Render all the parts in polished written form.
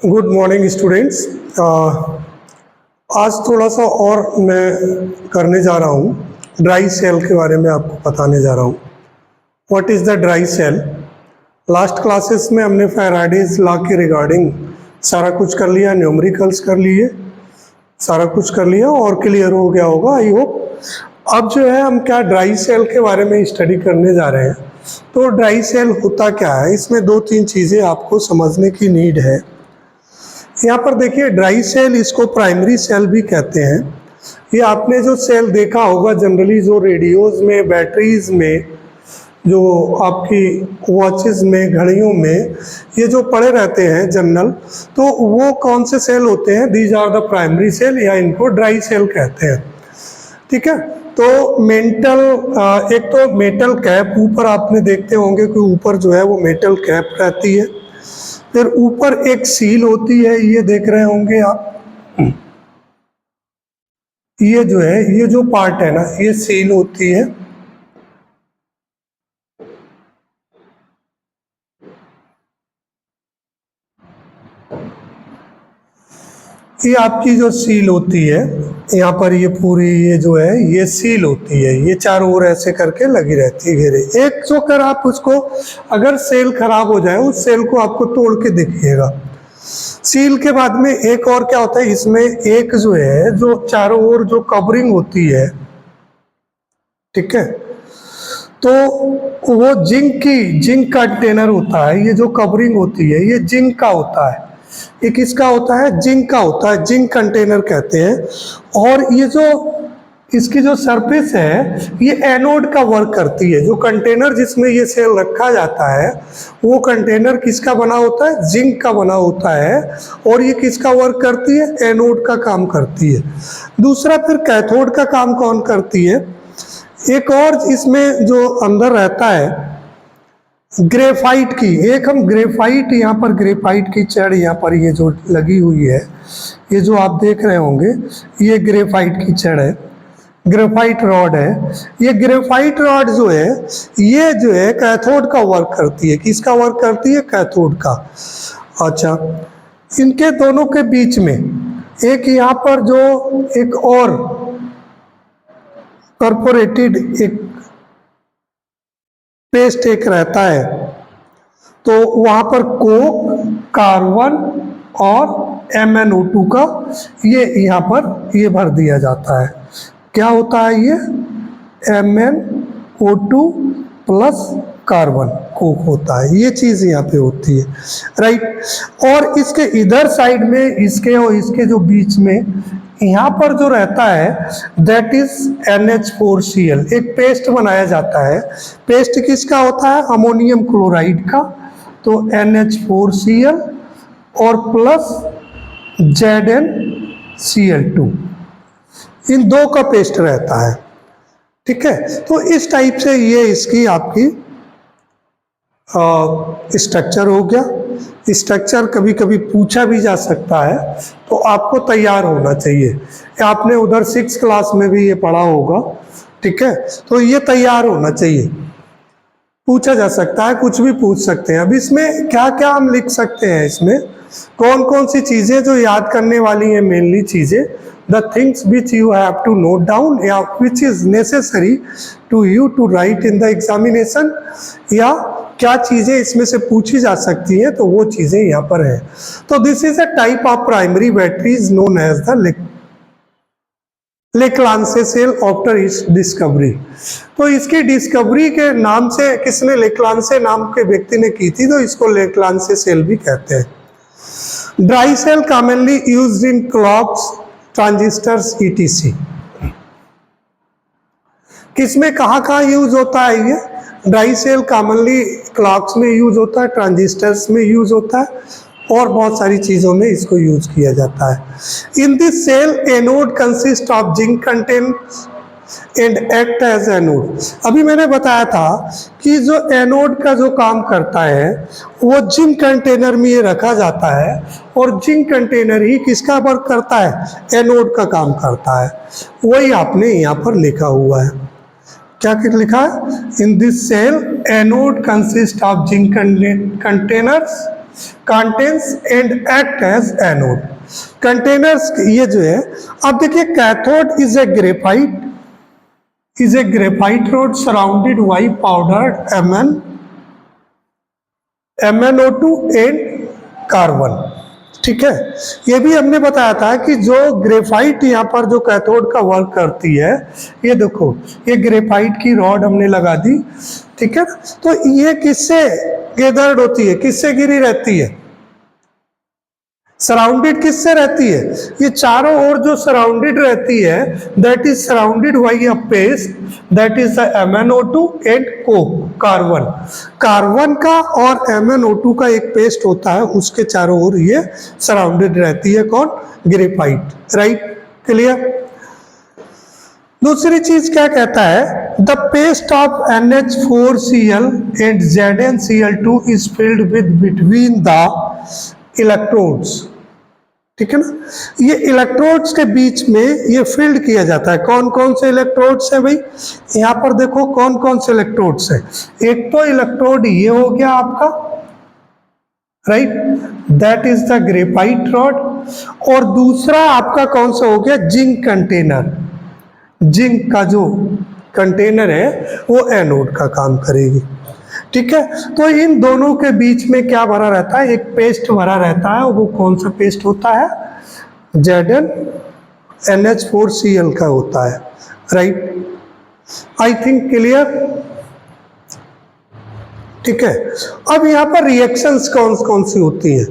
Good morning students. आज थोड़ा सा और मैं करने जा रहा हूँ, ड्राई सेल के बारे में आपको बताने जा रहा हूँ। What is the dry cell? Last classes में हमने फैराडेज लॉ के रिगार्डिंग सारा कुछ कर लिया, न्यूमेरिकल्स कर लिए, सारा कुछ कर लिया और क्लियर हो गया होगा आई होप। अब जो है हम क्या ड्राई सेल के बारे में स्टडी करने जा रहे हैं। तो ड्राई सेल होता क्या है, इसमें दो तीन चीज़ें आपको समझने की नीड है। यहाँ पर देखिए ड्राई सेल, इसको प्राइमरी सेल भी कहते हैं। ये आपने जो सेल देखा होगा जनरली जो रेडियोज़ में, बैटरीज में, जो आपकी वॉचेस में, घड़ियों में ये जो पड़े रहते हैं जनरल, तो वो कौन से सेल होते हैं? These are the primary cell, या इनको ड्राई सेल कहते हैं। ठीक है, तो मेंटल एक तो मेटल कैप ऊपर आपने देखते होंगे कि ऊपर जो है वो मेटल कैप रहती है। फिर ऊपर एक सील होती है, ये देख रहे होंगे आप, ये जो है ये जो पार्ट है ना, ये सील होती है। ये आपकी जो सील होती है यहाँ पर, ये पूरी ये जो है ये सील होती है, ये चारों ओर ऐसे करके लगी रहती है घेरे। एक जो कर आप उसको, अगर सेल खराब हो जाए उस सेल को आपको तोड़ के देखिएगा। सील के बाद में एक और क्या होता है, इसमें एक जो है जो चारों ओर जो कवरिंग होती है, ठीक है, तो वो जिंक कंटेनर होता है। ये जो कवरिंग होती है ये जिंक का होता है। ये किसका होता है? जिंक का होता है, जिंक कंटेनर कहते हैं। और ये जो इसकी जो सरफेस है ये एनोड का वर्क करती है। जो कंटेनर जिसमें ये सेल रखा जाता है वो कंटेनर किसका बना होता है? जिंक का बना होता है। और ये किसका वर्क करती है? एनोड का काम करती है। दूसरा फिर कैथोड का काम कौन करती है? एक और इसमें जो अंदर रहता है ग्रेफाइट की, एक हम ग्रेफाइट, यहाँ पर ग्रेफाइट की छड़ यहाँ पर ये जो लगी हुई है, ये जो आप देख रहे होंगे ये ग्रेफाइट की छड़ है, ग्रेफाइट रॉड है। ये ग्रेफाइट रॉड जो है ये जो है कैथोड का वर्क करती है। किसका वर्क करती है? कैथोड का। अच्छा, इनके दोनों के बीच में एक यहाँ पर जो एक और परफोरेटेड एक पेस्ट एक रहता है, तो वहाँ पर कोक, कार्बन और MnO2 का ये यहाँ पर ये भर दिया जाता है। क्या होता है ये? MnO2 प्लस कार्बन कोक होता है। ये चीज़ यहाँ पे होती है, राइट। और इसके इधर साइड में, इसके और इसके जो बीच में यहाँ पर जो रहता है दैट इज NH4Cl। एक पेस्ट बनाया जाता है। पेस्ट किसका होता है? अमोनियम क्लोराइड का। तो NH4Cl और प्लस ZnCl2, इन दो का पेस्ट रहता है। ठीक है, तो इस टाइप से ये इसकी आपकी स्ट्रक्चर हो गया। स्ट्रक्चर कभी कभी पूछा भी जा सकता है, तो आपको तैयार होना चाहिए। आपने उधर 6 क्लास में भी ये पढ़ा होगा, ठीक है, तो ये तैयार होना चाहिए। पूछा जा सकता है, कुछ भी पूछ सकते हैं। अब इसमें क्या क्या हम लिख सकते हैं, इसमें कौन कौन सी चीज़ें जो याद करने वाली हैं, मेनली चीज़ें, the things which you have to note down या which is necessary to you to write in the examination, या क्या चीज़ें इसमें से पूछी जा सकती हैं, तो वो चीज़ें यहाँ पर हैं। तो this is a type of primary batteries known as the Leclanche cell after its discovery. तो इसकी डिस्कवरी के नाम से किसने, लेक्लांसे नाम के व्यक्ति ने की थी, तो इसको लेक्लांसे सेल भी कहते हैं। Dry cell commonly used in clocks, transistors ETC। किसमें कहाँ कहाँ यूज होता है ये? ड्राई सेल कॉमनली क्लॉक्स में यूज होता है, ट्रांजिस्टर्स में यूज होता है, और बहुत सारी चीज़ों में इसको यूज किया जाता है। In this cell anode consist of zinc content and act as anode. अभी मैंने बताया था कि जो एनोड का जो काम करता है वो जिंक कंटेनर में ये रखा जाता है, और जिंक कंटेनर ही किसका वर्क करता है? एनोड का काम करता है। वही आपने यहाँ पर लिखा हुआ है। क्या लिखा है? In this cell anode consist of zinc containers contents and act as anode. Containers ये जो है, अब देखिए cathode is a graphite rod surrounded by powdered MnO2 and carbon. ठीक है, ये भी हमने बताया था कि जो ग्रेफाइट यहाँ पर जो कैथोड का वर्क करती है, ये देखो ये ग्रेफाइट की रॉड हमने लगा दी। ठीक है, तो ये किससे गैदर्ड होती है, किससे घिरी रहती है, सराउंडेड किससे रहती है, ये चारों ओर जो सराउंडेड रहती है, that is surrounded by a paste that is the MnO2 and carbon. Carbon का और MnO2 का एक पेस्ट होता है, उसके चारों ओर ये सराउंडेड रहती है, कौन, ग्रेफाइट। Right, clear. दूसरी चीज क्या कहता है, the paste of NH4Cl and ZnCl2 is filled with between the electrodes. ठीक है ना, ये इलेक्ट्रोड्स के बीच में ये फिल्ड किया जाता है। कौन कौन से इलेक्ट्रोड्स है भाई, यहाँ पर देखो कौन कौन से इलेक्ट्रोड्स है। एक तो इलेक्ट्रोड ये हो गया आपका, right, that is the graphite rod, और दूसरा आपका कौन सा हो गया, जिंक कंटेनर। जिंक का जो कंटेनर है वो एनोड का काम करेगी। ठीक है, तो इन दोनों के बीच में क्या भरा रहता है, एक पेस्ट भरा रहता है, वो कौन सा पेस्ट होता है, ZnNH4Cl का होता है। Right, I think clear. ठीक है, अब यहाँ पर रिएक्शंस कौन कौन सी होती हैं,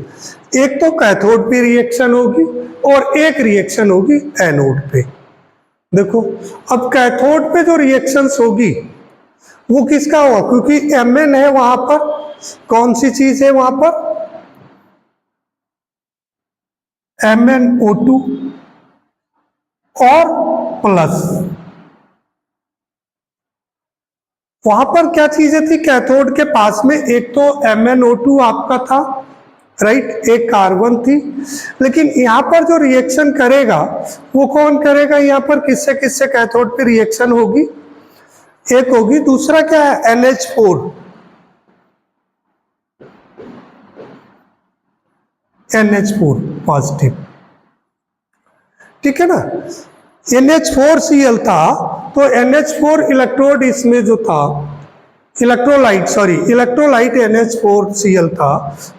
एक तो कैथोड पे रिएक्शन होगी और एक रिएक्शन होगी एनोड पे। देखो अब कैथोड पे जो रिएक्शंस होगी वो किसका होगा, क्योंकि Mn है वहां पर, कौन सी चीज है वहां पर, MnO2 और प्लस। वहां पर क्या चीजें थी कैथोड के पास में, एक तो MnO2 आपका था, राइट, एक कार्बन थी, लेकिन यहाँ पर जो रिएक्शन करेगा वो कौन करेगा, यहाँ पर किससे किससे कैथोड पे रिएक्शन होगी, एक होगी, दूसरा क्या है, NH4 पॉजिटिव। ठीक है ना, NH4Cl था, तो NH4 इलेक्ट्रोड इसमें जो था, इलेक्ट्रोलाइट NH4Cl था,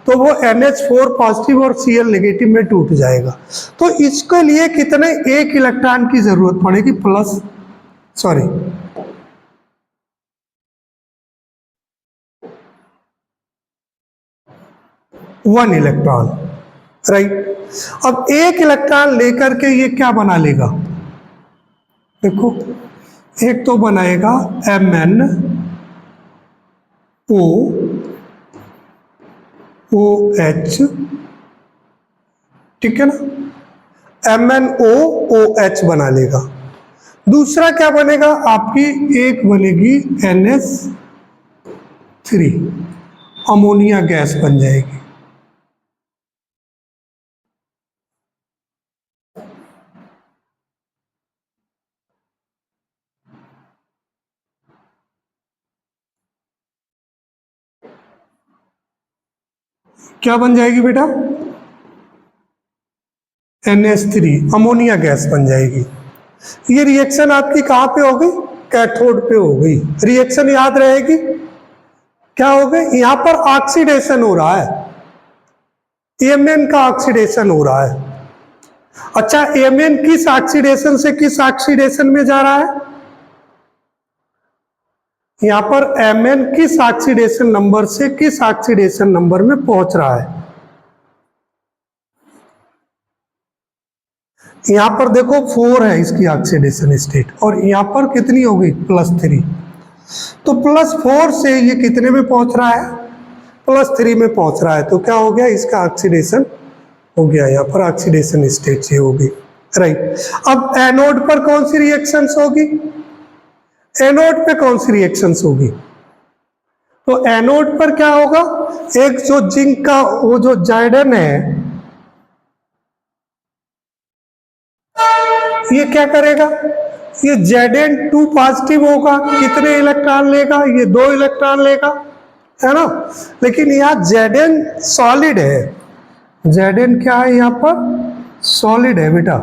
तो वो NH4 पॉजिटिव और Cl नेगेटिव में टूट जाएगा। तो इसके लिए कितने, एक इलेक्ट्रॉन की जरूरत पड़ेगी, वन इलेक्ट्रॉन। राइट, अब एक इलेक्ट्रॉन लेकर के ये क्या बना लेगा, देखो एक तो बनाएगा MnOOH, ठीक है ना, MnOOH बना लेगा। दूसरा क्या बनेगा आपकी, एक बनेगी NH3, अमोनिया गैस बन जाएगी। क्या बन जाएगी बेटा, NH3, अमोनिया गैस बन जाएगी। ये रिएक्शन आपकी कहाँ पे हो गई, कैथोड पे हो गई। रिएक्शन याद रहेगी, क्या हो गई, यहाँ पर ऑक्सीडेशन हो रहा है, Mn का ऑक्सीडेशन हो रहा है। अच्छा, Mn किस ऑक्सीडेशन से किस ऑक्सीडेशन में जा रहा है, यहाँ पर Mn किस ऑक्सीडेशन नंबर से किस ऑक्सीडेशन नंबर में पहुंच रहा है। यहाँ पर देखो 4 है इसकी ऑक्सीडेशन स्टेट, और यहाँ पर कितनी हो गई, +3। तो +4 से ये कितने में पहुंच रहा है, +3 में पहुंच रहा है। तो क्या हो गया, इसका ऑक्सीडेशन हो गया, यहाँ पर ऑक्सीडेशन स्टेट से होगी। राइट, अब एनोड पर कौन सी रिएक्शंस होगी, एनोड पे कौन सी रिएक्शंस होगी, तो एनोड पर क्या होगा, एक जो जिंक का वो जो Zn है, ये क्या करेगा, ये Zn2 पॉजिटिव होगा, कितने इलेक्ट्रॉन लेगा, ये 2 इलेक्ट्रॉन लेगा, है ना। लेकिन यहाँ Zn सॉलिड है, Zn क्या है यहाँ पर, सॉलिड है बेटा,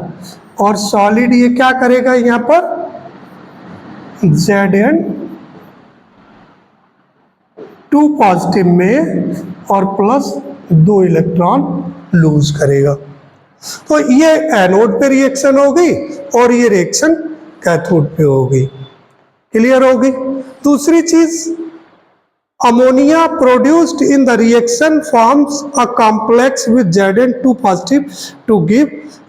और सॉलिड ये क्या करेगा यहाँ पर, Zn 2 पॉजिटिव में और प्लस 2 इलेक्ट्रॉन लूज करेगा। तो ये एनोड पे रिएक्शन हो गई और ये रिएक्शन कैथोड पे हो गई। क्लियर हो गई। दूसरी चीज, ammonia produced in the reaction forms a complex with Zn2 positive to give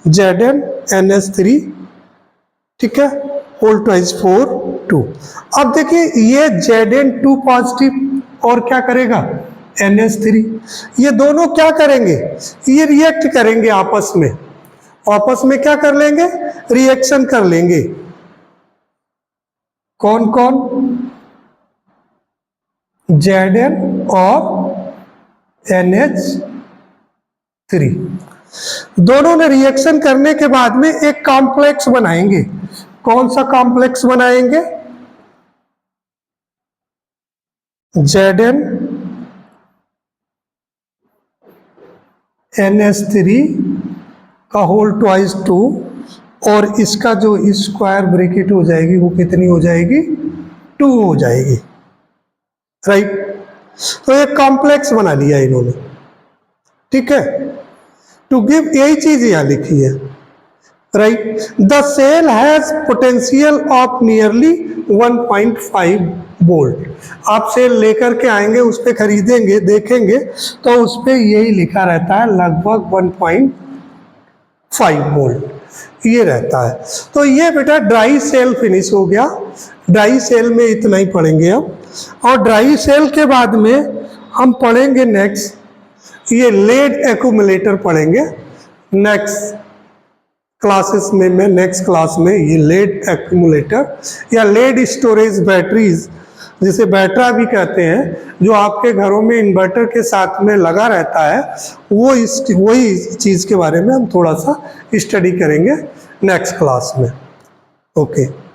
ZnNH3, ठीक है, होल ट्वाइस 4 2। अब देखिए ये Zn2 पॉजिटिव और क्या करेगा NH3, ये दोनों क्या करेंगे, ये रिएक्ट करेंगे आपस में, आपस में क्या कर लेंगे, रिएक्शन कर लेंगे। कौन कौन, Zn और NH3 दोनों ने रिएक्शन करने के बाद में एक कॉम्प्लेक्स बनाएंगे। कौन सा कॉम्प्लेक्स बनाएंगे, Zn NH3 का होल ट्वाइस 2 और इसका जो स्क्वायर ब्रैकेट हो जाएगी वो कितनी हो जाएगी, 2 हो जाएगी, राइट। तो एक कॉम्प्लेक्स बना लिया इन्होंने, ठीक है। टू गिव, यही चीज यहां लिखी है, right. The cell has potential of nearly 1.5 volt. आप सेल लेकर के आएंगे, उस पर खरीदेंगे, देखेंगे तो उस पर यही लिखा रहता है लगभग 1.5 वोल्ट ये रहता है। तो ये बेटा ड्राई सेल फिनिश हो गया। ड्राई सेल में इतना ही पढ़ेंगे हम, और ड्राई सेल के बाद में हम पढ़ेंगे नेक्स्ट ये लेड एक्यूमुलेटर पढ़ेंगे नेक्स्ट क्लासेस में। मैं नेक्स्ट क्लास में ये लेड एक्यूमुलेटर या लेड स्टोरेज बैटरीज, जिसे बैटरा भी कहते हैं, जो आपके घरों में इन्वर्टर के साथ में लगा रहता है, वही चीज़ के बारे में हम थोड़ा सा स्टडी करेंगे नेक्स्ट क्लास में। ओके।